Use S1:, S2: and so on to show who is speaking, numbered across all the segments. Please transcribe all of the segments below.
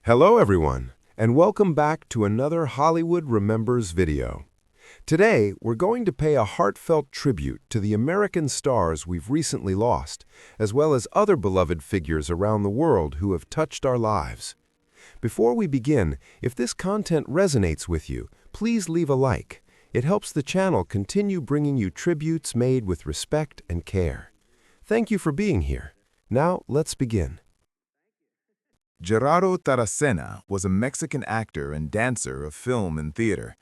S1: Hello everyone, and welcome back to another Hollywood Remembers video. Today, we're going to pay a heartfelt tribute to the American stars we've recently lost, as well as other beloved figures around the world who have touched our lives. Before we begin, if this content resonates with you, please leave a like. It helps the channel continue bringing you tributes made with respect and care. Thank you for being here. Now, let's begin.
S2: Gerardo Taracena was a Mexican actor and dancer of film and theater.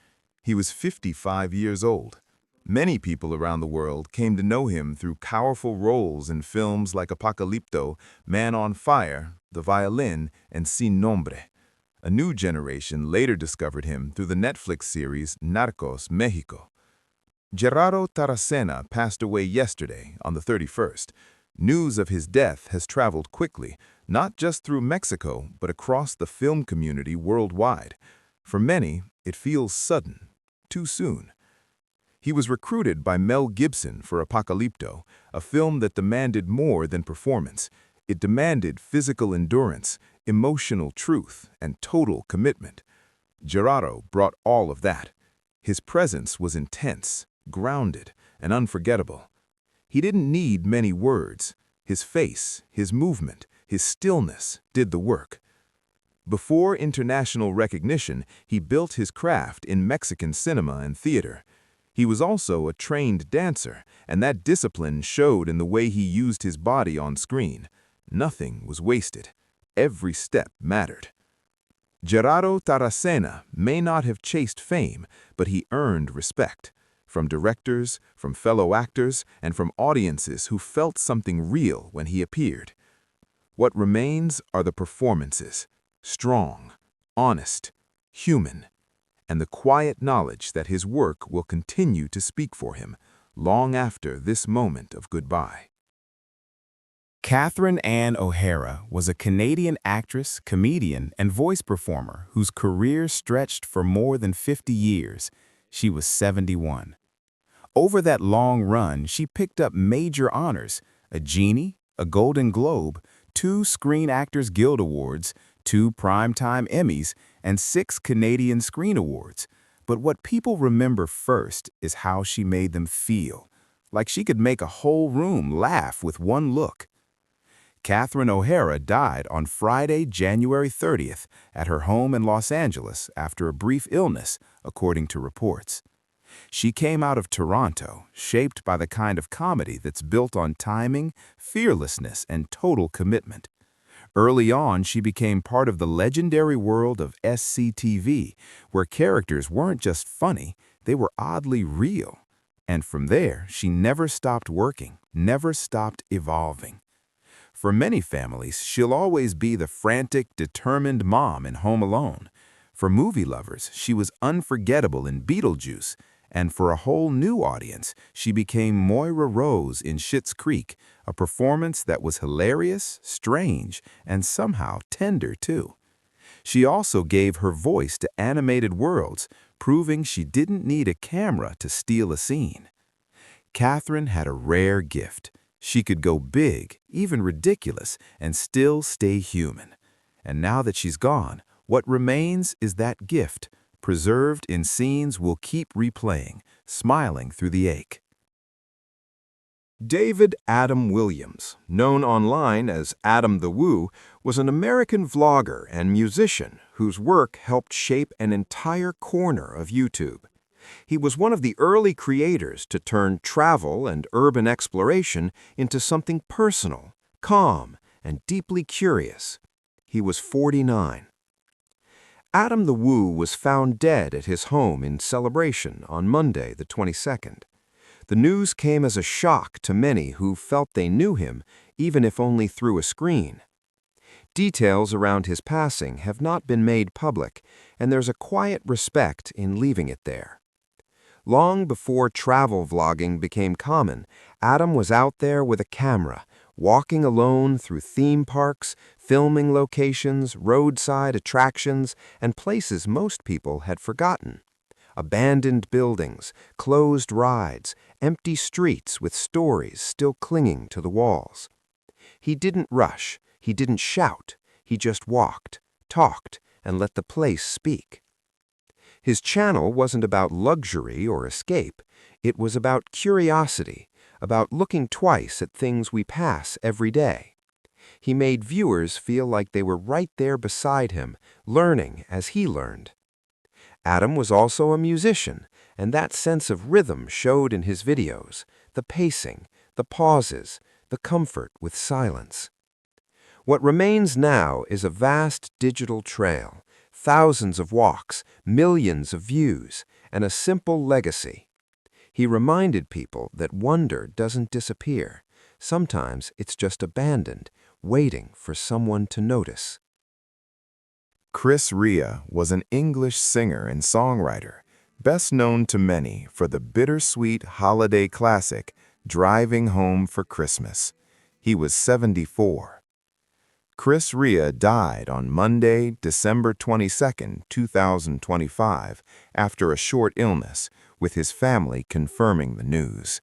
S2: He was 55 years old. Many people around the world came to know him through powerful roles in films like Apocalypto, Man on Fire, The Violin, and Sin Nombre. A new generation later discovered him through the Netflix series Narcos Mexico. Gerardo Taracena passed away yesterday, on the 31st. News of his death has traveled quickly, not just through Mexico, but across the film community worldwide. For many, it feels sudden, too soon. He was recruited by Mel Gibson for Apocalypto, a film that demanded more than performance. It demanded physical endurance, emotional truth, and total commitment. Gerardo brought all of that. His presence was intense, grounded, and unforgettable. He didn't need many words. His face, his movement, his stillness did the work. Before international recognition, he built his craft in Mexican cinema and theater. He was also a trained dancer, and that discipline showed in the way he used his body on screen. Nothing was wasted. Every step mattered. Gerardo Taracena may not have chased fame, but he earned respect. From directors, from fellow actors, and from audiences who felt something real when he appeared. What remains are the performances, strong, honest, human, and the quiet knowledge that his work will continue to speak for him long after this moment of goodbye.
S3: Catherine Ann O'Hara was a Canadian actress, comedian, and voice performer whose career stretched for more than 50 years. She was 71. Over that long run, she picked up major honors, a Genie, a Golden Globe, 2 Screen Actors Guild Awards, 2 Primetime Emmys, and 6 Canadian Screen Awards. But what people remember first is how she made them feel, like she could make a whole room laugh with one look. Catherine O'Hara died on Friday, January 30th, at her home in Los Angeles after a brief illness, according to reports. She came out of Toronto, shaped by the kind of comedy that's built on timing, fearlessness, and total commitment. Early on, she became part of the legendary world of SCTV, where characters weren't just funny, they were oddly real. And from there, she never stopped working, never stopped evolving. For many families, she'll always be the frantic, determined mom in Home Alone. For movie lovers, she was unforgettable in Beetlejuice. And for a whole new audience, she became Moira Rose in Schitt's Creek, a performance that was hilarious, strange, and somehow tender too. She also gave her voice to animated worlds, proving she didn't need a camera to steal a scene. Catherine had a rare gift. She could go big, even ridiculous, and still stay human. And now that she's gone, what remains is that gift, preserved in scenes we'll keep replaying, smiling through the ache.
S1: David Adam Williams, known online as Adam the Woo, was an American vlogger and musician whose work helped shape an entire corner of YouTube. He was one of the early creators to turn travel and urban exploration into something personal, calm, and deeply curious. He was 49. Adam the Woo was found dead at his home in Celebration on Monday, the 22nd. The news came as a shock to many who felt they knew him, even if only through a screen. Details around his passing have not been made public, and there's a quiet respect in leaving it there. Long before travel vlogging became common, Adam was out there with a camera, walking alone through theme parks, filming locations, roadside attractions, and places most people had forgotten. Abandoned buildings, closed rides, empty streets with stories still clinging to the walls. He didn't rush, he didn't shout, he just walked, talked and let the place speak. His channel wasn't about luxury or escape. It was about curiosity, about looking twice at things we pass every day. He made viewers feel like they were right there beside him, learning as he learned. Adam was also a musician, and that sense of rhythm showed in his videos, the pacing, the pauses, the comfort with silence. What remains now is a vast digital trail, thousands of walks, millions of views, and a simple legacy. He reminded people that wonder doesn't disappear. Sometimes it's just abandoned, waiting for someone to notice.
S2: Chris Rea was an English singer and songwriter, best known to many for the bittersweet holiday classic, Driving Home for Christmas. He was 74. Chris Rea died on Monday, December 22, 2025, after a short illness, with his family confirming the news.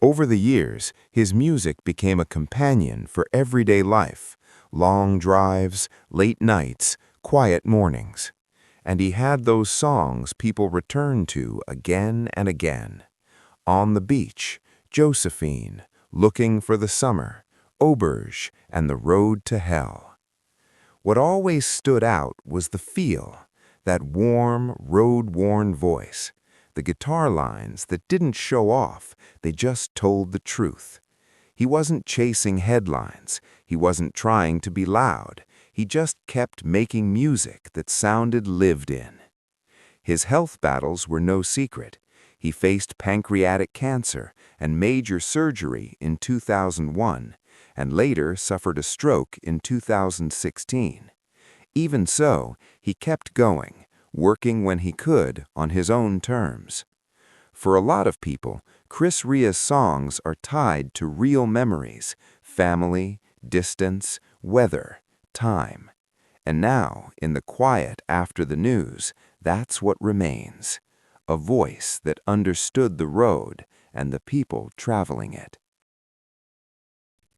S2: Over the years, his music became a companion for everyday life, long drives, late nights, quiet mornings. And he had those songs people returned to again and again. On the Beach, Josephine, Looking for the Summer, Auberge, and The Road to Hell. What always stood out was the feel, that warm, road-worn voice, the guitar lines that didn't show off, they just told the truth. He wasn't chasing headlines, he wasn't trying to be loud, he just kept making music that sounded lived in. His health battles were no secret. He faced pancreatic cancer and major surgery in 2001, and later suffered a stroke in 2016. Even so, he kept going, working when he could on his own terms. For a lot of people, Chris Rea's songs are tied to real memories, family, distance, weather, time. And now, in the quiet after the news, that's what remains. A voice that understood the road and the people traveling it.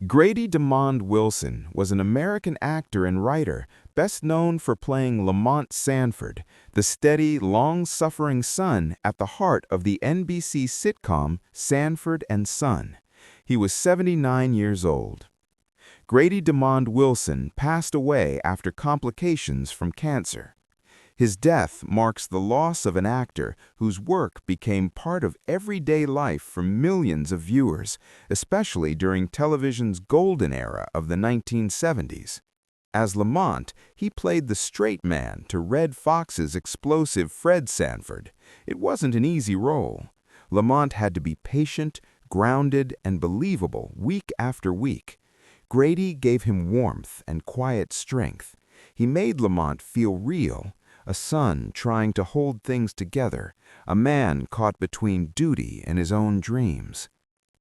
S3: Grady DeMond Wilson was an American actor and writer, best known for playing Lamont Sanford, the steady, long-suffering son at the heart of the NBC sitcom Sanford and Son. He was 79 years old. Grady DeMond Wilson passed away after complications from cancer. His death marks the loss of an actor whose work became part of everyday life for millions of viewers, especially during television's golden era of the 1970s. As Lamont, he played the straight man to Red Fox's explosive Fred Sanford. It wasn't an easy role. Lamont had to be patient, grounded, and believable week after week. Grady gave him warmth and quiet strength. He made Lamont feel real, a son trying to hold things together, a man caught between duty and his own dreams.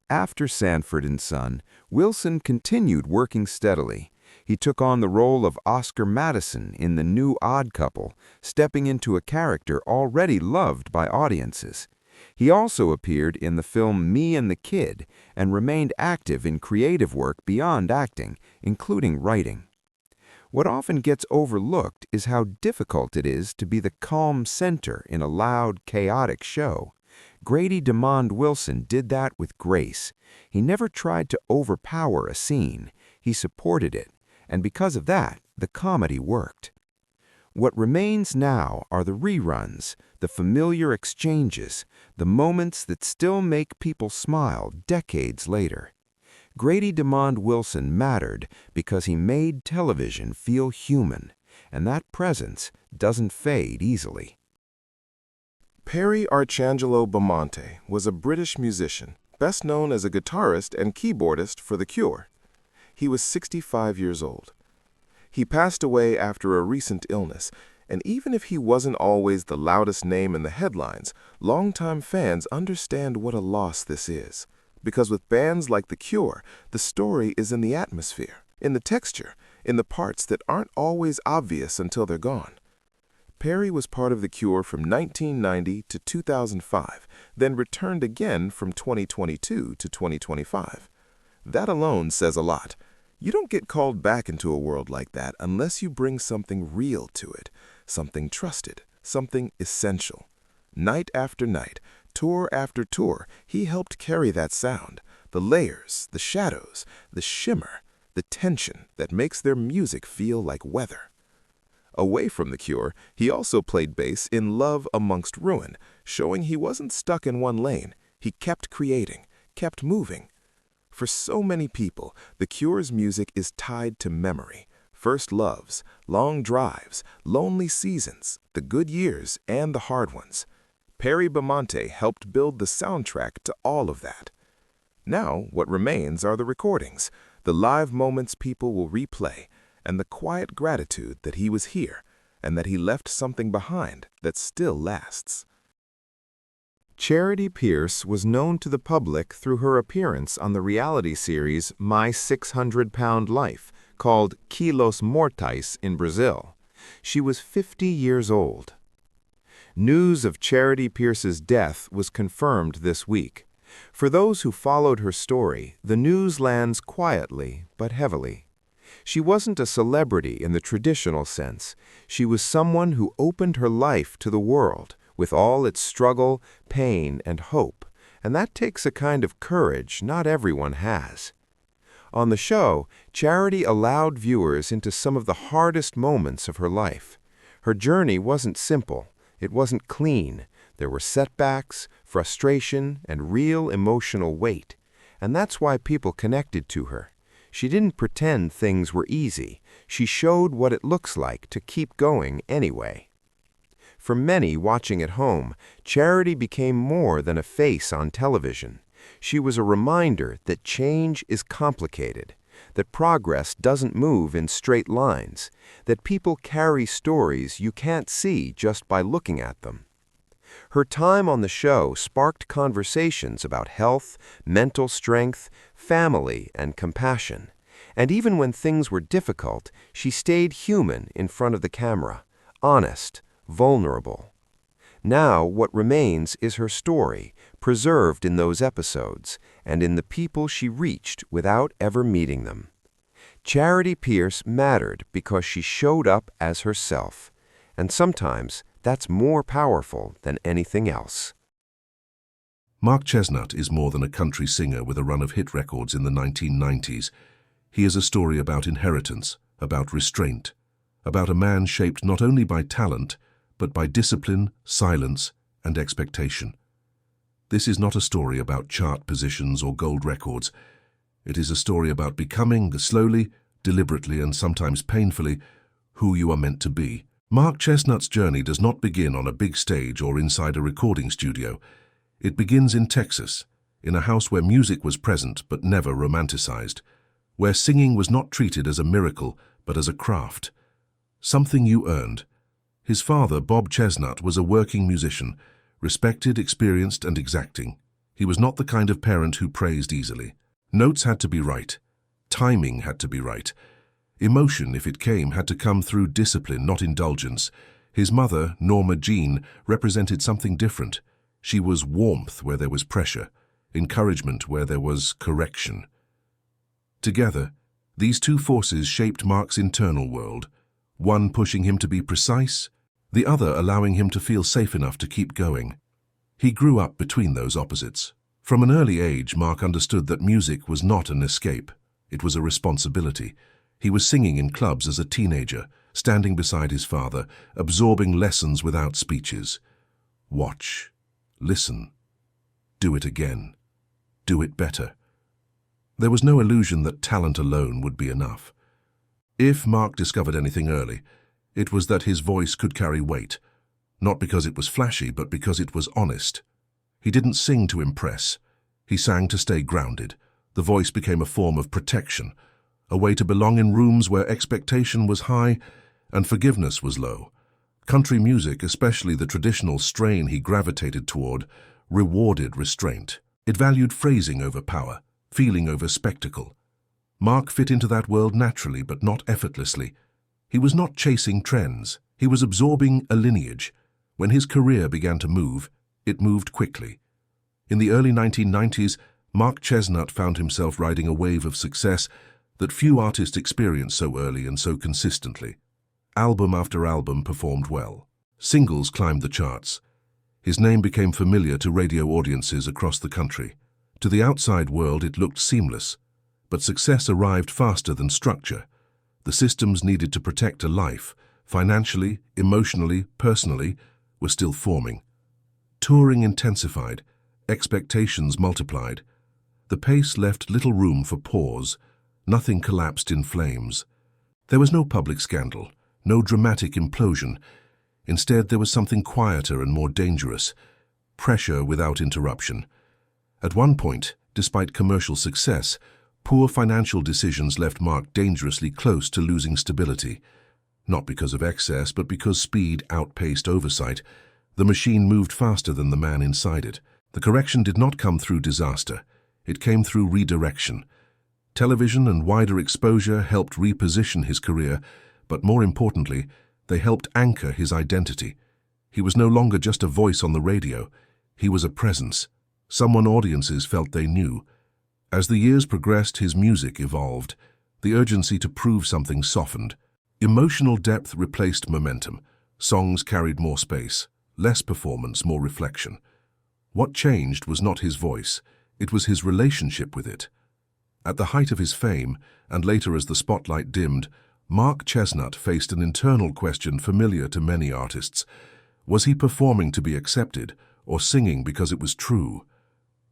S3: After Sanford and Son, Wilson continued working steadily. He took on the role of Oscar Madison in The New Odd Couple, stepping into a character already loved by audiences. He also appeared in the film Me and the Kid and remained active in creative work beyond acting, including writing. What often gets overlooked is how difficult it is to be the calm center in a loud, chaotic show. Grady DeMond Wilson did that with grace. He never tried to overpower a scene. He supported it, and because of that, the comedy worked. What remains now are the reruns, the familiar exchanges, the moments that still make people smile decades later. Grady DeMond Wilson mattered because he made television feel human, and that presence doesn't fade easily.
S4: Perry Arcangelo Bamonte was a British musician, best known as a guitarist and keyboardist for The Cure. He was 65 years old. He passed away after a recent illness, and even if he wasn't always the loudest name in the headlines, longtime fans understand what a loss this is. Because with bands like The Cure, the story is in the atmosphere, in the texture, in the parts that aren't always obvious until they're gone. Perry was part of The Cure from 1990 to 2005, then returned again from 2022 to 2025. That alone says a lot. You don't get called back into a world like that unless you bring something real to it, something trusted, something essential. Night after night, tour after tour, he helped carry that sound, the layers, the shadows, the shimmer, the tension that makes their music feel like weather. Away from The Cure, he also played bass in Love Amongst Ruin, showing he wasn't stuck in one lane. He kept creating, kept moving. For so many people, The Cure's music is tied to memory. First loves, long drives, lonely seasons, the good years and the hard ones. Perry Bamonte helped build the soundtrack to all of that. Now, what remains are the recordings, the live moments people will replay, and the quiet gratitude that he was here and that he left something behind that still lasts.
S1: Charity Pierce was known to the public through her appearance on the reality series My 600-Pound Life, called Quilos Mortais in Brazil. She was 50 years old. News of Charity Pierce's death was confirmed this week. For those who followed her story, the news lands quietly but heavily. She wasn't a celebrity in the traditional sense. She was someone who opened her life to the world, with all its struggle, pain, and hope, and that takes a kind of courage not everyone has. On the show, Charity allowed viewers into some of the hardest moments of her life. Her journey wasn't simple. It wasn't clean. There were setbacks, frustration, and real emotional weight, and that's why people connected to her. She didn't pretend things were easy. She showed what it looks like to keep going anyway. For many watching at home, Charity became more than a face on television. She was a reminder that change is complicated, that progress doesn't move in straight lines, that people carry stories you can't see just by looking at them. Her time on the show sparked conversations about health, mental strength, family, and compassion. And even when things were difficult, she stayed human in front of the camera, honest, vulnerable. Now what remains is her story, preserved in those episodes, and in the people she reached without ever meeting them. Charity Pierce mattered because she showed up as herself, and sometimes that's more powerful than anything else.
S5: Mark Chesnutt is more than a country singer with a run of hit records in the 1990s. He is a story about inheritance, about restraint, about a man shaped not only by talent, but by discipline, silence, and expectation. This is not a story about chart positions or gold records. It is a story about becoming, slowly, deliberately, and sometimes painfully, who you are meant to be. Mark Chesnutt's journey does not begin on a big stage or inside a recording studio. It begins in Texas, in a house where music was present but never romanticized, where singing was not treated as a miracle but as a craft, something you earned. His father, Bob Chesnutt, was a working musician, respected, experienced, and exacting. He was not the kind of parent who praised easily. Notes had to be right. Timing had to be right. Emotion, if it came, had to come through discipline, not indulgence. His mother, Norma Jean, represented something different. She was warmth where there was pressure, encouragement where there was correction. Together, these two forces shaped Mark's internal world, one pushing him to be precise, the other allowing him to feel safe enough to keep going. He grew up between those opposites. From an early age, Mark understood that music was not an escape. It was a responsibility. He was singing in clubs as a teenager, standing beside his father, absorbing lessons without speeches. Watch. Listen. Do it again. Do it better. There was no illusion that talent alone would be enough. If Mark discovered anything early, it was that his voice could carry weight, not because it was flashy, but because it was honest. He didn't sing to impress. He sang to stay grounded. The voice became a form of protection, a way to belong in rooms where expectation was high and forgiveness was low. Country music, especially the traditional strain he gravitated toward, rewarded restraint. It valued phrasing over power, feeling over spectacle. Mark fit into that world naturally, but not effortlessly. He was not chasing trends. He was absorbing a lineage. When his career began to move, it moved quickly. In the early 1990s, Mark Chesnutt found himself riding a wave of success that few artists experience so early and so consistently. Album after album performed well. Singles climbed the charts. His name became familiar to radio audiences across the country. To the outside world, it looked seamless, but success arrived faster than structure. The systems needed to protect a life, financially, emotionally, personally, were still forming. Touring intensified, expectations multiplied. The pace left little room for pause. Nothing collapsed in flames. There was no public scandal, no dramatic implosion. Instead, there was something quieter and more dangerous: pressure without interruption. At one point, despite commercial success, poor financial decisions left Mark dangerously close to losing stability. Not because of excess, but because speed outpaced oversight. The machine moved faster than the man inside it. The correction did not come through disaster. It came through redirection. Television and wider exposure helped reposition his career, but more importantly, they helped anchor his identity. He was no longer just a voice on the radio. He was a presence, someone audiences felt they knew. As the years progressed, his music evolved. The urgency to prove something softened. Emotional depth replaced momentum. Songs carried more space, less performance, more reflection. What changed was not his voice, it was his relationship with it. At the height of his fame, and later as the spotlight dimmed, Mark Chesnutt faced an internal question familiar to many artists. Was he performing to be accepted, or singing because it was true?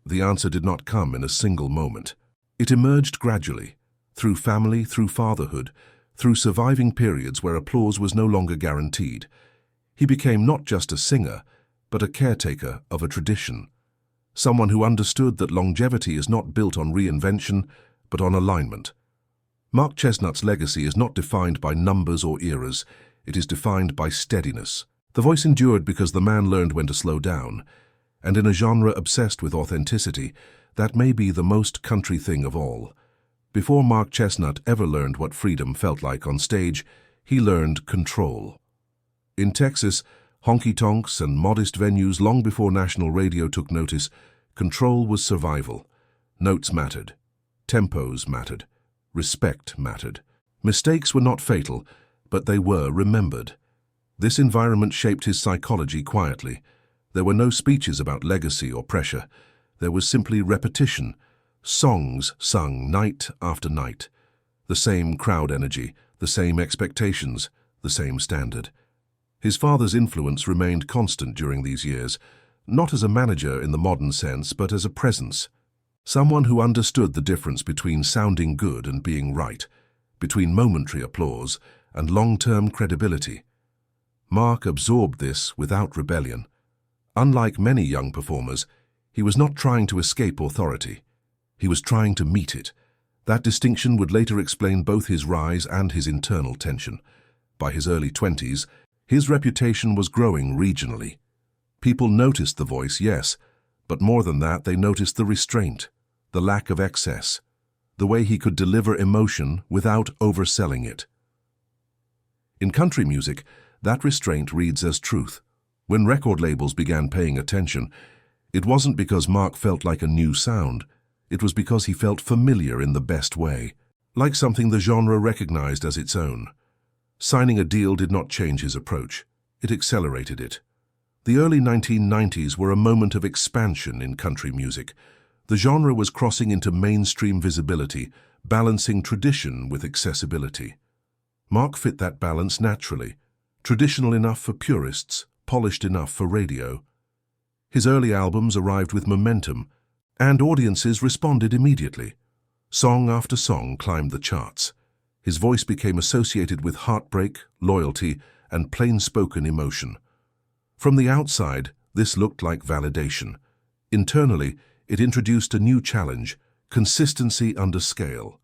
S5: The answer did not come in a single moment. It emerged gradually, through family, through fatherhood, through surviving periods where applause was no longer guaranteed. He became not just a singer, but a caretaker of a tradition. Someone who understood that longevity is not built on reinvention, but on alignment. Mark Chesnutt's legacy is not defined by numbers or eras. It is defined by steadiness. The voice endured because the man learned when to slow down. And in a genre obsessed with authenticity, that may be the most country thing of all. Before Mark Chesnutt ever learned what freedom felt like on stage, he learned control. In Texas, honky-tonks and modest venues long before national radio took notice, control was survival. Notes mattered. Tempos mattered. Respect mattered. Mistakes were not fatal, but they were remembered. This environment shaped his psychology quietly. There were no speeches about legacy or pressure. There was simply repetition. Songs sung night after night. The same crowd energy, the same expectations, the same standard. His father's influence remained constant during these years, not as a manager in the modern sense, but as a presence. Someone who understood the difference between sounding good and being right, between momentary applause and long-term credibility. Mark absorbed this without rebellion. Unlike many young performers, he was not trying to escape authority. He was trying to meet it. That distinction would later explain both his rise and his internal tension. By his early 20s, his reputation was growing regionally. People noticed the voice, yes, but more than that, they noticed the restraint, the lack of excess, the way he could deliver emotion without overselling it. In country music, that restraint reads as truth. When record labels began paying attention, it wasn't because Mark felt like a new sound. It was because he felt familiar in the best way, like something the genre recognized as its own. Signing a deal did not change his approach. It accelerated it. The early 1990s were a moment of expansion in country music. The genre was crossing into mainstream visibility, balancing tradition with accessibility. Mark fit that balance naturally. Traditional enough for purists, polished enough for radio. His early albums arrived with momentum, and audiences responded immediately. Song after song climbed the charts. His voice became associated with heartbreak, loyalty, and plain-spoken emotion. From the outside, this looked like validation. Internally, it introduced a new challenge: consistency under scale.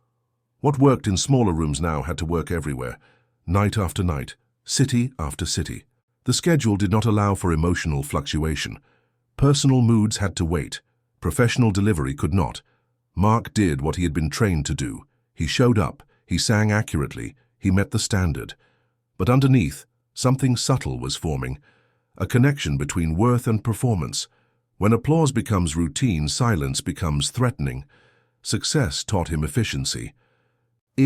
S5: What worked in smaller rooms now had to work everywhere, night after night, city after city. The schedule did not allow for emotional fluctuation. Personal moods had to wait. Professional delivery could not. Mark did what he had been trained to do. He showed up, he sang accurately, he met the standard. But underneath, something subtle was forming, a connection between worth and performance. When applause becomes routine, silence becomes threatening. Success taught him efficiency.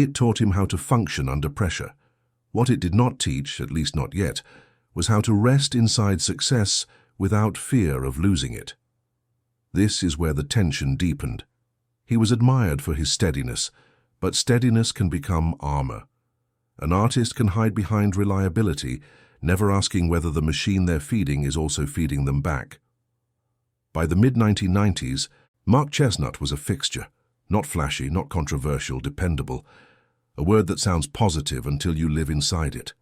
S5: It taught him how to function under pressure. What it did not teach, at least not yet, was how to rest inside success without fear of losing it. This is where the tension deepened. He was admired for his steadiness, but steadiness can become armor. An artist can hide behind reliability, never asking whether the machine they're feeding is also feeding them back. By the mid-1990s, Mark Chesnutt was a fixture. Not flashy, not controversial, dependable. A word that sounds positive until you live inside it.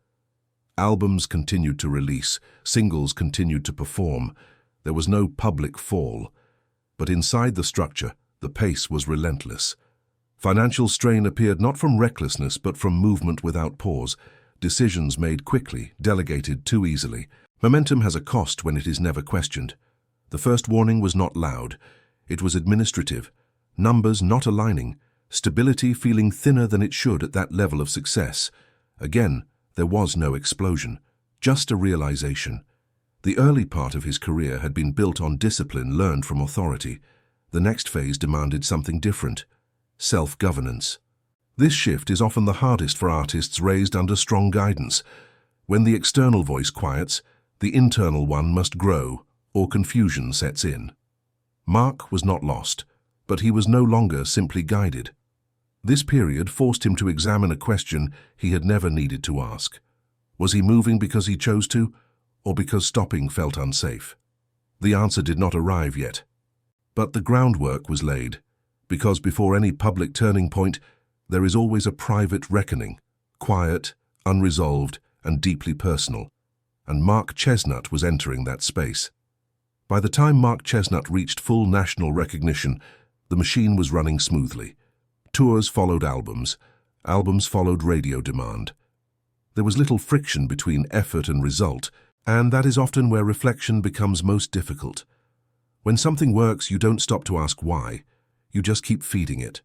S5: Albums continued to release, singles continued to perform. There was no public fall. But inside the structure, the pace was relentless. Financial strain appeared not from recklessness but from movement without pause. Decisions made quickly, delegated too easily. Momentum has a cost when it is never questioned. The first warning was not loud. It was administrative. Numbers not aligning. Stability feeling thinner than it should at that level of success. Again, there was no explosion, just a realization. The early part of his career had been built on discipline learned from authority. The next phase demanded something different: self-governance. This shift is often the hardest for artists raised under strong guidance. When the external voice quiets, the internal one must grow, or confusion sets in. Mark was not lost, but he was no longer simply guided. This period forced him to examine a question he had never needed to ask. Was he moving because he chose to, or because stopping felt unsafe? The answer did not arrive yet. But the groundwork was laid, because before any public turning point, there is always a private reckoning, quiet, unresolved, and deeply personal. And Mark Chesnutt was entering that space. By the time Mark Chesnutt reached full national recognition, the machine was running smoothly. Tours followed albums. Albums followed radio demand. There was little friction between effort and result, and that is often where reflection becomes most difficult. When something works, you don't stop to ask why. You just keep feeding it.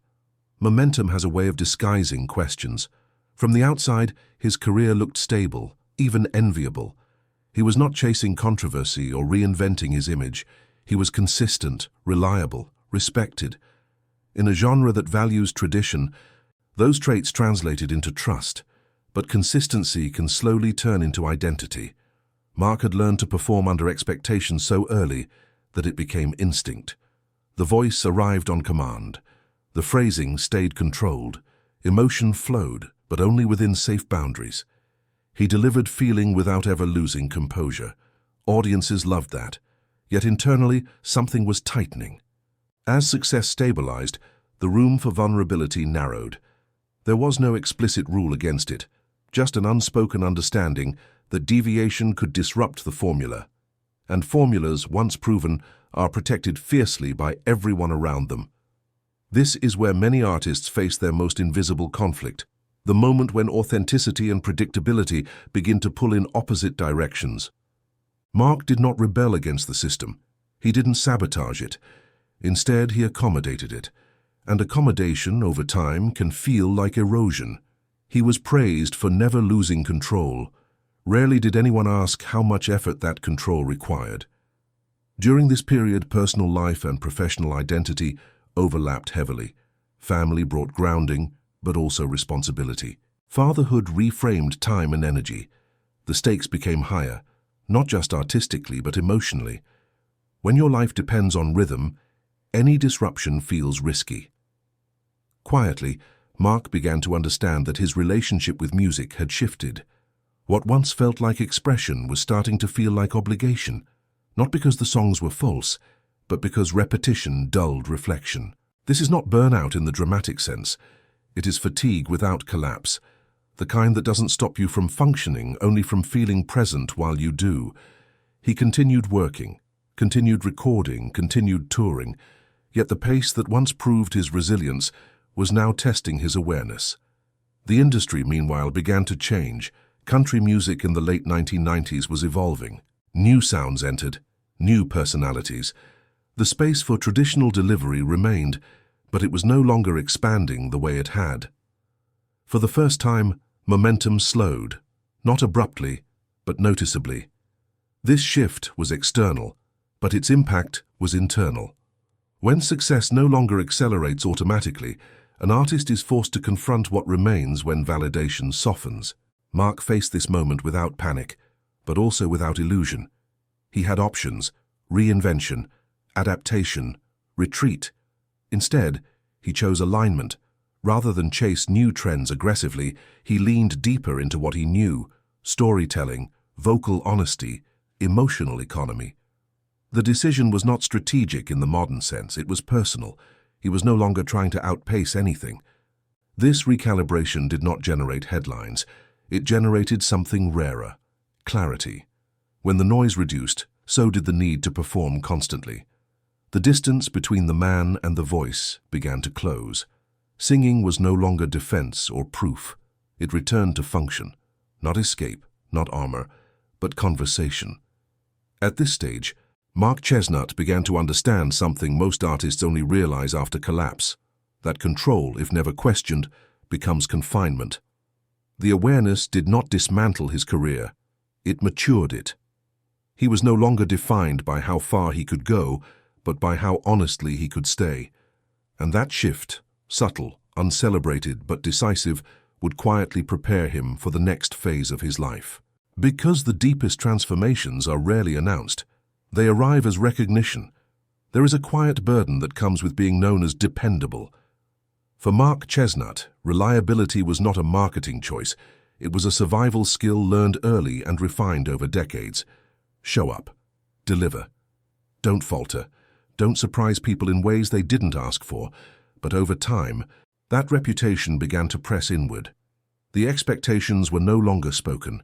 S5: Momentum has a way of disguising questions. From the outside, his career looked stable, even enviable. He was not chasing controversy or reinventing his image. He was consistent, reliable, respected. In a genre that values tradition, those traits translated into trust, but consistency can slowly turn into identity. Mark had learned to perform under expectation so early that it became instinct. The voice arrived on command. The phrasing stayed controlled. Emotion flowed, but only within safe boundaries. He delivered feeling without ever losing composure. Audiences loved that. Yet internally, something was tightening. As success stabilized, the room for vulnerability narrowed. There was no explicit rule against it, just an unspoken understanding that deviation could disrupt the formula. And formulas, once proven, are protected fiercely by everyone around them. This is where many artists face their most invisible conflict, the moment when authenticity and predictability begin to pull in opposite directions. Mark did not rebel against the system. He didn't sabotage it. Instead, he accommodated it. And accommodation, over time, can feel like erosion. He was praised for never losing control. Rarely did anyone ask how much effort that control required. During this period, personal life and professional identity overlapped heavily. Family brought grounding, but also responsibility. Fatherhood reframed time and energy. The stakes became higher, not just artistically, but emotionally. When your life depends on rhythm, any disruption feels risky. Quietly, Mark began to understand that his relationship with music had shifted. What once felt like expression was starting to feel like obligation, not because the songs were false, but because repetition dulled reflection. This is not burnout in the dramatic sense. It is fatigue without collapse, the kind that doesn't stop you from functioning, only from feeling present while you do. He continued working, continued recording, continued touring, yet the pace that once proved his resilience was now testing his awareness. The industry, meanwhile, began to change. Country music in the late 1990s was evolving. New sounds entered, new personalities. The space for traditional delivery remained, but it was no longer expanding the way it had. For the first time, momentum slowed, not abruptly, but noticeably. This shift was external, but its impact was internal. When success no longer accelerates automatically, An artist is forced to confront what remains when validation softens. Mark faced this moment without panic, but also without illusion. He had options: reinvention, adaptation, retreat. Instead, he chose alignment. Rather than chase new trends aggressively, he leaned deeper into what he knew: storytelling, vocal honesty, emotional economy. The decision was not strategic in the modern sense, it was personal. He was no longer trying to outpace anything. This recalibration did not generate headlines. It generated something rarer: clarity. When the noise reduced, so did the need to perform constantly. The distance between the man and the voice began to close. Singing was no longer defense or proof. It returned to function. Not escape, not armor, but conversation. At this stage, Mark Chesnutt began to understand something most artists only realize after collapse: that control, if never questioned, becomes confinement. The awareness did not dismantle his career, it matured it. He was no longer defined by how far he could go, but by how honestly he could stay. And that shift, subtle, uncelebrated but decisive, would quietly prepare him for the next phase of his life. Because the deepest transformations are rarely announced, they arrive as recognition. There is a quiet burden that comes with being known as dependable. For Mark Chesnutt, reliability was not a marketing choice. It was a survival skill learned early and refined over decades. Show up. Deliver. Don't falter. Don't surprise people in ways they didn't ask for. But over time, that reputation began to press inward. The expectations were no longer spoken.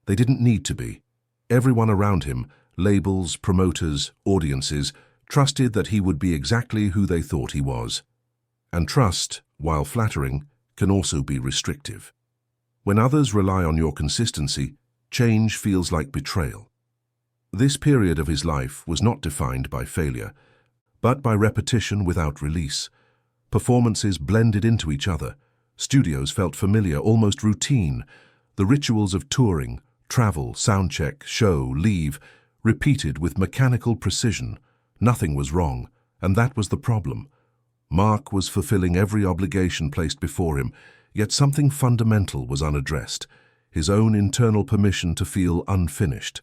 S5: They didn't need to be. Everyone around him, labels, promoters, audiences, trusted that he would be exactly who they thought he was. And trust, while flattering, can also be restrictive. When others rely on your consistency, change feels like betrayal. This period of his life was not defined by failure, but by repetition without release. Performances blended into each other. Studios felt familiar, almost routine. The rituals of touring, travel, soundcheck, show, leave, repeated with mechanical precision. Nothing was wrong, and that was the problem. Mark was fulfilling every obligation placed before him, yet something fundamental was unaddressed: his own internal permission to feel unfinished.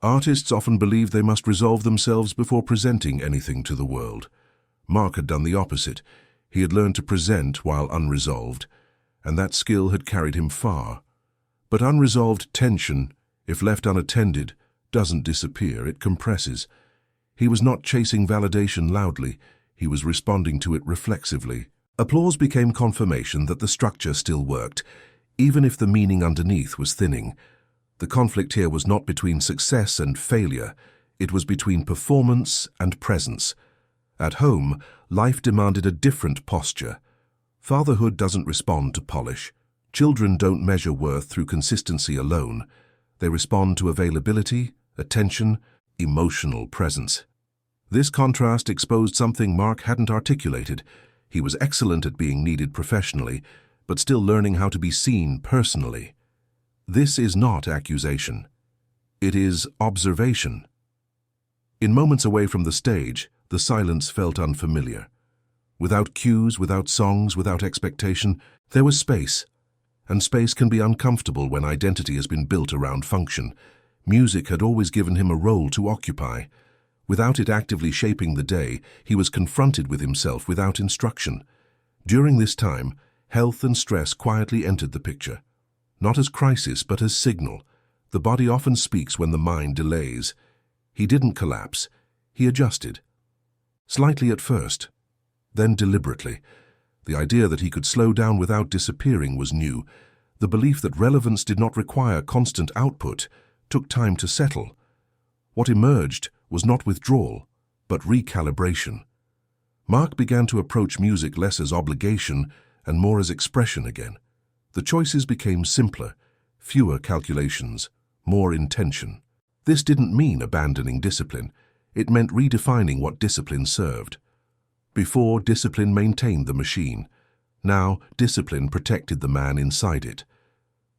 S5: Artists often believe they must resolve themselves before presenting anything to the world. Mark had done the opposite. He had learned to present while unresolved, and that skill had carried him far. But unresolved tension, if left unattended, doesn't disappear, it compresses. He was not chasing validation loudly, he was responding to it reflexively. Applause became confirmation that the structure still worked, even if the meaning underneath was thinning. The conflict here was not between success and failure, it was between performance and presence. At home, life demanded a different posture. Fatherhood doesn't respond to polish. Children don't measure worth through consistency alone. They respond to availability, attention, emotional presence. This contrast exposed something Mark hadn't articulated. He was excellent at being needed professionally, but still learning how to be seen personally. This is not accusation. It is observation. In moments away from the stage, the silence felt unfamiliar. Without cues, without songs, without expectation, there was space. And space can be uncomfortable when identity has been built around function. Music had always given him a role to occupy. Without it actively shaping the day, he was confronted with himself without instruction. During this time, health and stress quietly entered the picture. Not as crisis, but as signal. The body often speaks when the mind delays. He didn't collapse. He adjusted. Slightly at first, then deliberately. The idea that he could slow down without disappearing was new. The belief that relevance did not require constant output took time to settle. What emerged was not withdrawal, but recalibration. Mark began to approach music less as obligation and more as expression again. The choices became simpler, fewer calculations, more intention. This didn't mean abandoning discipline. It meant redefining what discipline served. Before, discipline maintained the machine. Now, discipline protected the man inside it.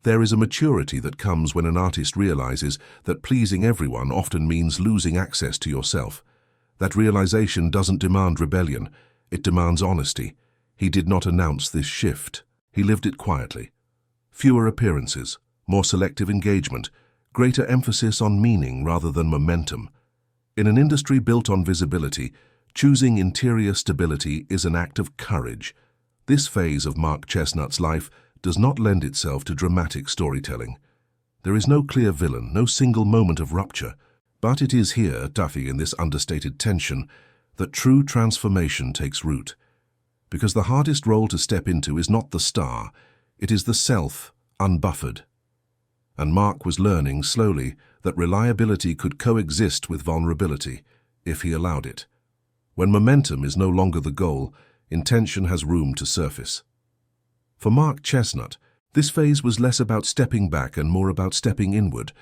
S5: There is a maturity that comes when an artist realizes that pleasing everyone often means losing access to yourself. That realization doesn't demand rebellion, it demands honesty. He did not announce this shift. He lived it quietly. Fewer appearances, more selective engagement, greater emphasis on meaning rather than momentum. In an industry built on visibility, choosing interior stability is an act of courage. This phase of Mark Chesnutt's life does not lend itself to dramatic storytelling. There is no clear villain, no single moment of rupture, but it is here, Duffy, in this understated tension, that true transformation takes root. Because the hardest role to step into is not the star, it is the self, unbuffered. And Mark was learning slowly that reliability could coexist with vulnerability, if he allowed it. When momentum is no longer the goal, intention has room to surface. For Mark Chesnutt, this phase was less about stepping back and more about stepping inward.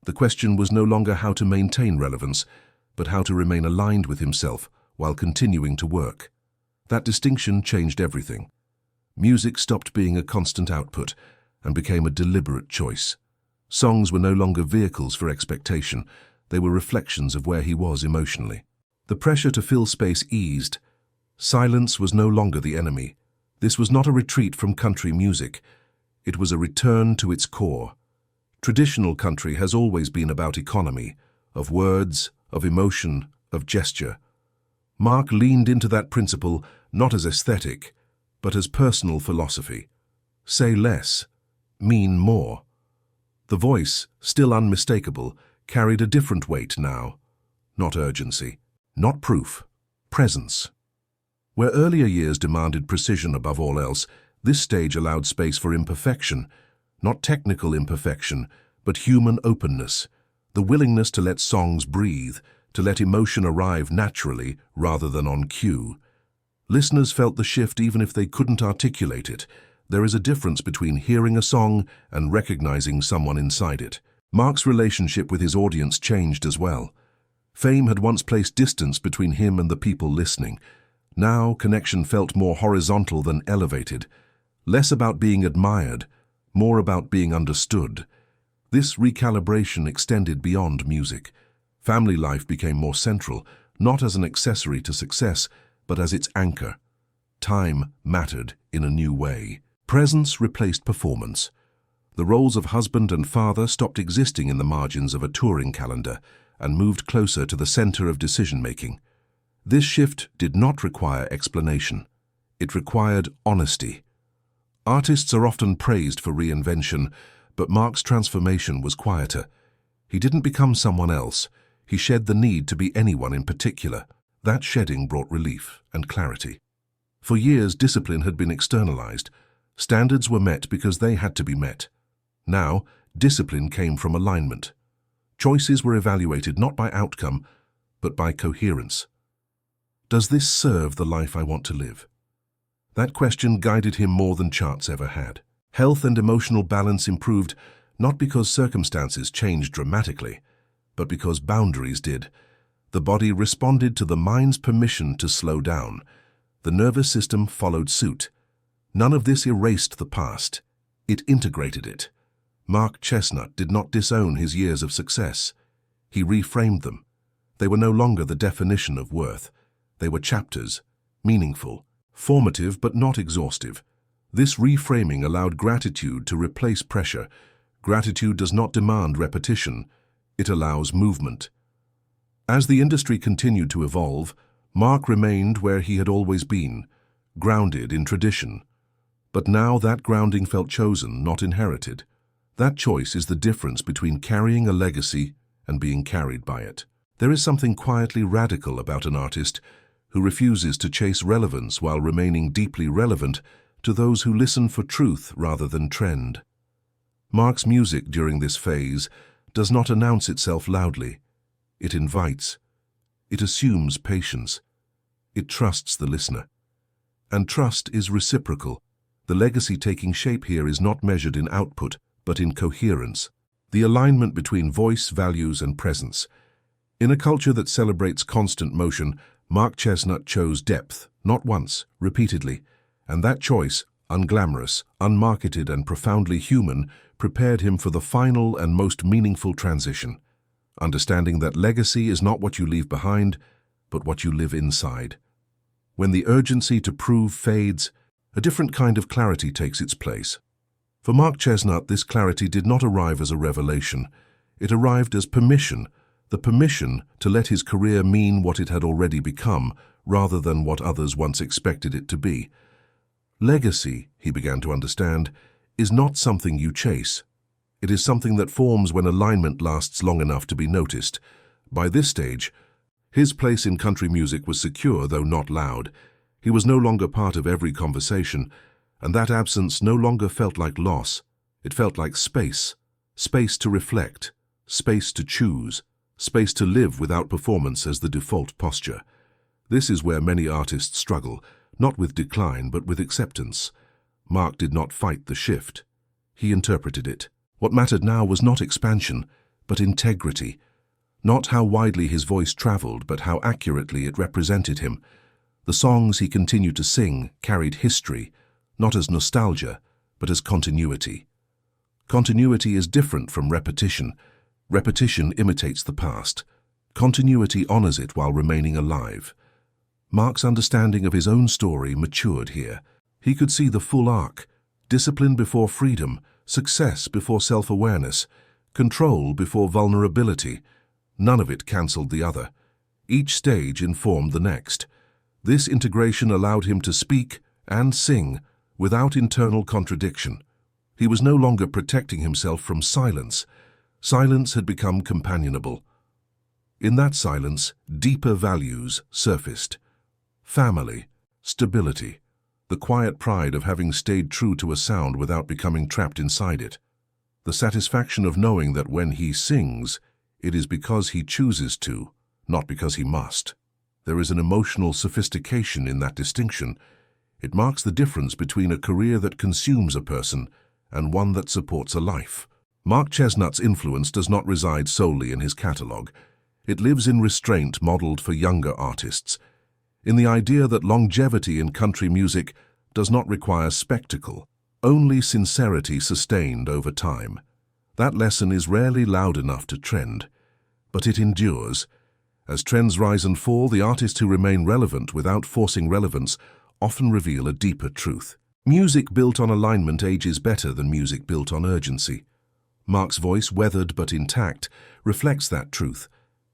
S5: The question was no longer how to maintain relevance, but how to remain aligned with himself while continuing to work. That distinction changed everything. Music stopped being a constant output and became a deliberate choice. Songs were no longer vehicles for expectation, they were reflections of where he was emotionally. The pressure to fill space eased. Silence was no longer the enemy. This was not a retreat from country music. It was a return to its core. Traditional country has always been about economy, of words, of emotion, of gesture. Mark leaned into that principle not as aesthetic, but as personal philosophy. Say less, mean more. The voice, still unmistakable, carried a different weight now. Not urgency, not proof, presence. Where earlier years demanded precision above all else, this stage allowed space for imperfection, not technical imperfection, but human openness, the willingness to let songs breathe, to let emotion arrive naturally rather than on cue. Listeners felt the shift even if they couldn't articulate it. There is a difference between hearing a song and recognizing someone inside it. Mark's relationship with his audience changed as well. Fame had once placed distance between him and the people listening. Now, connection felt more horizontal than elevated. Less about being admired, more about being understood. This recalibration extended beyond music. Family life became more central, not as an accessory to success, but as its anchor. Time mattered in a new way. Presence replaced performance. The roles of husband and father stopped existing in the margins of a touring calendar and moved closer to the center of decision-making. This shift did not require explanation. It required honesty. Artists are often praised for reinvention, but Mark's transformation was quieter. He didn't become someone else. He shed the need to be anyone in particular. That shedding brought relief and clarity. For years, discipline had been externalized. Standards were met because they had to be met. Now, discipline came from alignment. Choices were evaluated not by outcome, but by coherence. Does this serve the life I want to live? That question guided him more than charts ever had. Health and emotional balance improved not because circumstances changed dramatically, but because boundaries did. The body responded to the mind's permission to slow down. The nervous system followed suit. None of this erased the past. It integrated it. Mark Chesnutt did not disown his years of success. He reframed them. They were no longer the definition of worth. They were chapters, meaningful, formative but not exhaustive. This reframing allowed gratitude to replace pressure. Gratitude does not demand repetition. It allows movement. As the industry continued to evolve, Mark remained where he had always been, grounded in tradition. But now that grounding felt chosen, not inherited. That choice is the difference between carrying a legacy and being carried by it. There is something quietly radical about an artist who refuses to chase relevance while remaining deeply relevant to those who listen for truth rather than trend. Mark's music during this phase does not announce itself loudly. It invites. It assumes patience. It trusts the listener. And trust is reciprocal. The legacy taking shape here is not measured in output, but in coherence. The alignment between voice, values, and presence. In a culture that celebrates constant motion, Mark Chesnutt chose depth, not once, repeatedly, and that choice, unglamorous, unmarketed, and profoundly human, prepared him for the final and most meaningful transition, understanding that legacy is not what you leave behind, but what you live inside. When the urgency to prove fades, a different kind of clarity takes its place. For Mark Chesnutt, this clarity did not arrive as a revelation. It arrived as permission, the permission to let his career mean what it had already become, rather than what others once expected it to be. Legacy, he began to understand, is not something you chase. It is something that forms when alignment lasts long enough to be noticed. By this stage, his place in country music was secure, though not loud. He was no longer part of every conversation, and that absence no longer felt like loss. It felt like space. Space to reflect, space to choose, space to live without performance as the default posture. This is where many artists struggle, not with decline but with acceptance. Mark did not fight the shift. He interpreted it. What mattered now was not expansion, but integrity. Not how widely his voice traveled, but how accurately it represented him. The songs he continued to sing carried history, not as nostalgia, but as continuity. Continuity is different from repetition. Repetition imitates the past. Continuity honors it while remaining alive. Mark's understanding of his own story matured here. He could see the full arc: discipline before freedom, success before self-awareness, control before vulnerability. None of it cancelled the other. Each stage informed the next. This integration allowed him to speak and sing without internal contradiction. He was no longer protecting himself from silence. Silence had become companionable. In that silence, deeper values surfaced. Family, stability, the quiet pride of having stayed true to a sound without becoming trapped inside it. The satisfaction of knowing that when he sings, it is because he chooses to, not because he must. There is an emotional sophistication in that distinction. It marks the difference between a career that consumes a person and one that supports a life. Mark Chesnutt's influence does not reside solely in his catalogue. It lives in restraint modeled for younger artists, in the idea that longevity in country music does not require spectacle, only sincerity sustained over time. That lesson is rarely loud enough to trend, but it endures. As trends rise and fall, the artists who remain relevant without forcing relevance often reveal a deeper truth. Music built on alignment ages better than music built on urgency. Mark's voice, weathered but intact, reflects that truth.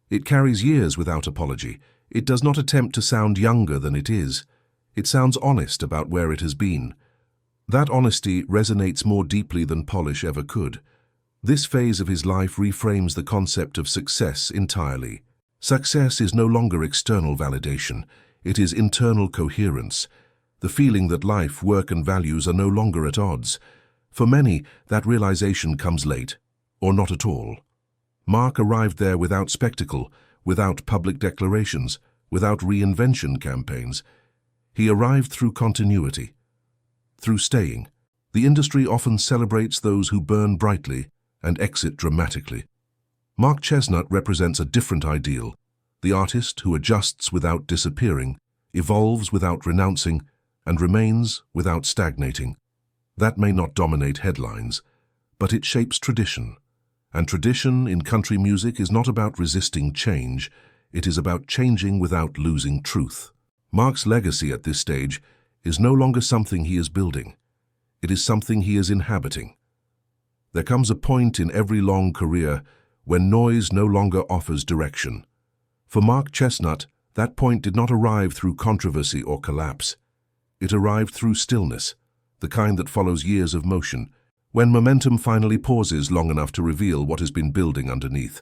S5: It carries years without apology. It does not attempt to sound younger than it is. It sounds honest about where it has been. That honesty resonates more deeply than polish ever could. This phase of his life reframes the concept of success entirely. Success is no longer external validation. It is internal coherence. The feeling that life, work, and values are no longer at odds. For many, that realization comes late, or not at all. Mark arrived there without spectacle, without public declarations, without reinvention campaigns. He arrived through continuity, through staying. The industry often celebrates those who burn brightly and exit dramatically. Mark Chesnutt represents a different ideal, the artist who adjusts without disappearing, evolves without renouncing, and remains without stagnating. That may not dominate headlines, but it shapes tradition. And tradition in country music is not about resisting change, it is about changing without losing truth. Mark's legacy at this stage is no longer something he is building. It is something he is inhabiting. There comes a point in every long career when noise no longer offers direction. For Mark Chesnutt, that point did not arrive through controversy or collapse. It arrived through stillness, the kind that follows years of motion, when momentum finally pauses long enough to reveal what has been building underneath.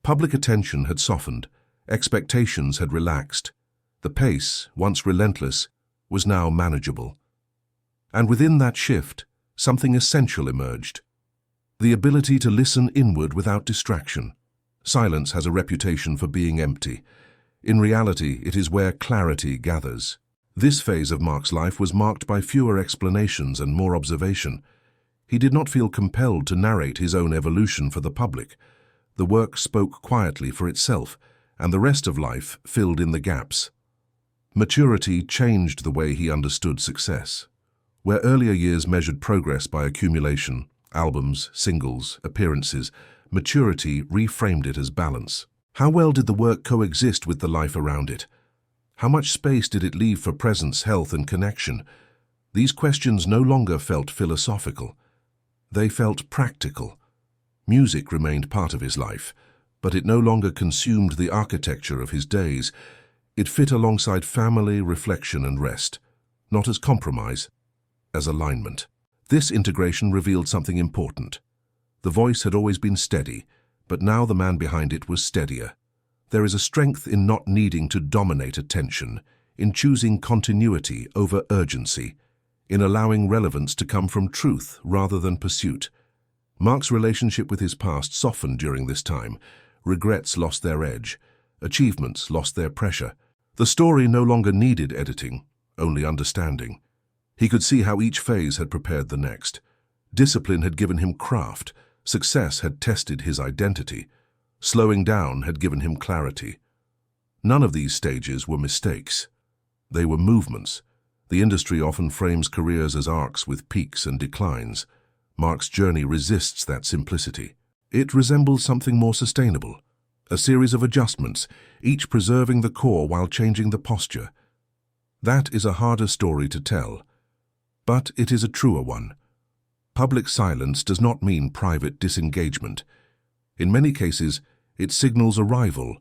S5: Public attention had softened, expectations had relaxed. The pace, once relentless, was now manageable. And within that shift, something essential emerged. The ability to listen inward without distraction. Silence has a reputation for being empty. In reality, it is where clarity gathers. This phase of Mark's life was marked by fewer explanations and more observation. He did not feel compelled to narrate his own evolution for the public. The work spoke quietly for itself, and the rest of life filled in the gaps. Maturity changed the way he understood success. Where earlier years measured progress by accumulation, albums, singles, appearances, maturity reframed it as balance. How well did the work coexist with the life around it? How much space did it leave for presence, health, and connection? These questions no longer felt philosophical. They felt practical. Music remained part of his life, but it no longer consumed the architecture of his days. It fit alongside family, reflection, and rest, not as compromise, as alignment. This integration revealed something important. The voice had always been steady, but now the man behind it was steadier. There is a strength in not needing to dominate attention, in choosing continuity over urgency, in allowing relevance to come from truth rather than pursuit. Mark's relationship with his past softened during this time. Regrets lost their edge. Achievements lost their pressure. The story no longer needed editing, only understanding. He could see how each phase had prepared the next. Discipline had given him craft. Success had tested his identity. Slowing down had given him clarity. None of these stages were mistakes. They were movements. The industry often frames careers as arcs with peaks and declines. Mark's journey resists that simplicity. It resembles something more sustainable, a series of adjustments, each preserving the core while changing the posture. That is a harder story to tell, but it is a truer one. Public silence does not mean private disengagement. In many cases, it signals arrival,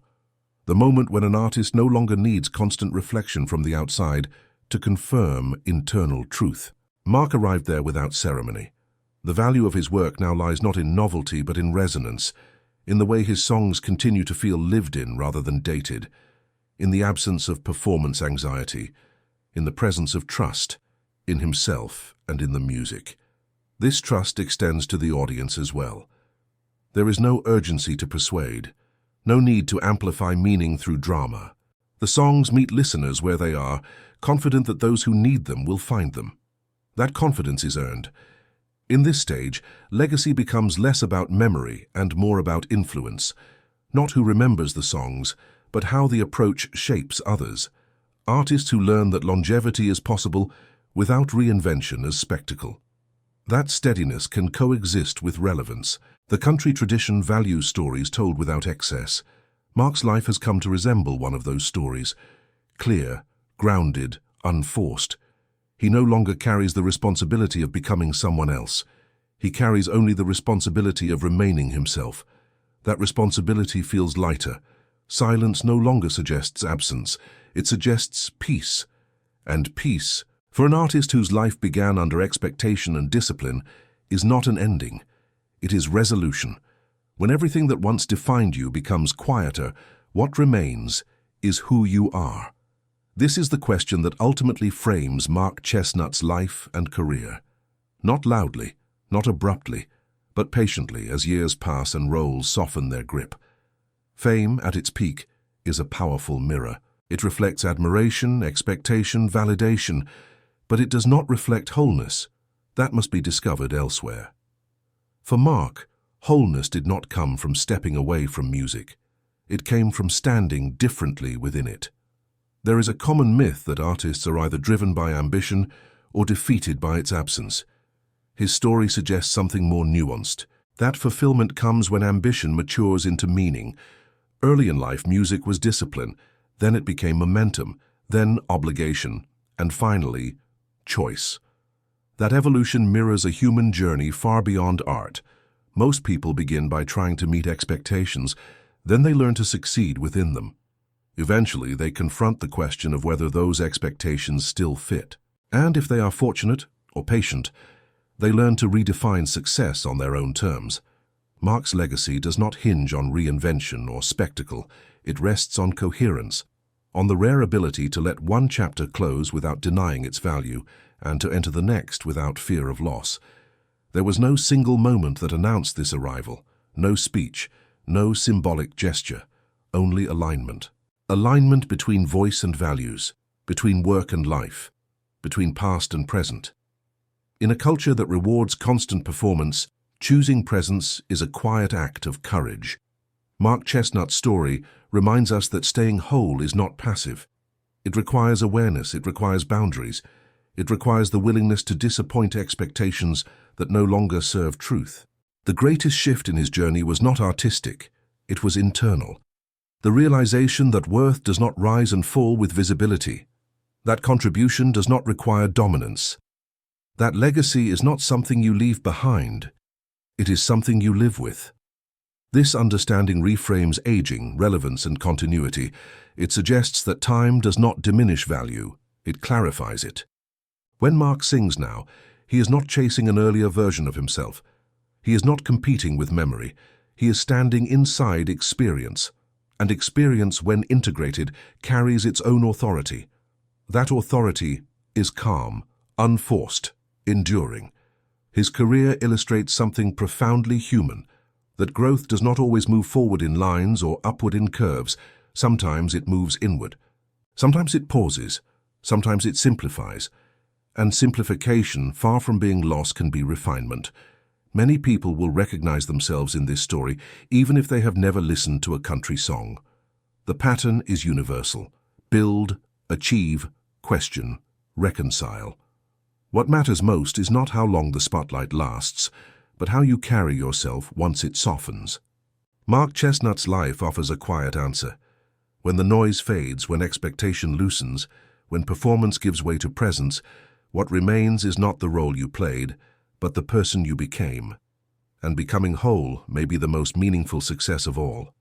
S5: the moment when an artist no longer needs constant reflection from the outside to confirm internal truth. Mark arrived there without ceremony. The value of his work now lies not in novelty but in resonance, in the way his songs continue to feel lived in rather than dated, in the absence of performance anxiety, in the presence of trust, in himself and in the music. This trust extends to the audience as well. There is no urgency to persuade, no need to amplify meaning through drama. The songs meet listeners where they are, confident that those who need them will find them. That confidence is earned. In this stage, legacy becomes less about memory and more about influence. Not who remembers the songs, but how the approach shapes others. Artists who learn that longevity is possible without reinvention as spectacle. That steadiness can coexist with relevance. The country tradition values stories told without excess. Mark's life has come to resemble one of those stories. Clear, grounded, unforced. He no longer carries the responsibility of becoming someone else. He carries only the responsibility of remaining himself. That responsibility feels lighter. Silence no longer suggests absence. It suggests peace. And peace, for an artist whose life began under expectation and discipline, is not an ending. It is resolution. When everything that once defined you becomes quieter, what remains is who you are. This is the question that ultimately frames Mark Chesnutt's life and career. Not loudly, not abruptly, but patiently as years pass and roles soften their grip. Fame, at its peak, is a powerful mirror. It reflects admiration, expectation, validation, but it does not reflect wholeness. That must be discovered elsewhere. For Mark, wholeness did not come from stepping away from music. It came from standing differently within it. There is a common myth that artists are either driven by ambition or defeated by its absence. His story suggests something more nuanced. That fulfillment comes when ambition matures into meaning. Early in life, music was discipline, then it became momentum, then obligation, and finally, choice. That evolution mirrors a human journey far beyond art. Most people begin by trying to meet expectations, then they learn to succeed within them. Eventually, they confront the question of whether those expectations still fit. And if they are fortunate or patient, they learn to redefine success on their own terms. Mark's legacy does not hinge on reinvention or spectacle. It rests on coherence, on the rare ability to let one chapter close without denying its value, and to enter the next without fear of loss. There was no single moment that announced this arrival, no speech, no symbolic gesture, only alignment. Alignment between voice and values, between work and life, between past and present. In a culture that rewards constant performance, choosing presence is a quiet act of courage. Mark Chesnutt's story reminds us that staying whole is not passive. It requires awareness, it requires boundaries, it requires the willingness to disappoint expectations that no longer serve truth. The greatest shift in his journey was not artistic, it was internal. The realization that worth does not rise and fall with visibility, that contribution does not require dominance, that legacy is not something you leave behind, it is something you live with. This understanding reframes aging, relevance, and continuity. It suggests that time does not diminish value, it clarifies it. When Mark sings now, he is not chasing an earlier version of himself. He is not competing with memory. He is standing inside experience. And experience, when integrated, carries its own authority. That authority is calm, unforced, enduring. His career illustrates something profoundly human, that growth does not always move forward in lines or upward in curves. Sometimes it moves inward. Sometimes it pauses. Sometimes it simplifies. And simplification, far from being loss, can be refinement. Many people will recognize themselves in this story, even if they have never listened to a country song. The pattern is universal. Build, achieve, question, reconcile. What matters most is not how long the spotlight lasts, but how you carry yourself once it softens. Mark Chesnutt's life offers a quiet answer. When the noise fades, when expectation loosens, when performance gives way to presence, what remains is not the role you played, but the person you became. And becoming whole may be the most meaningful success of all.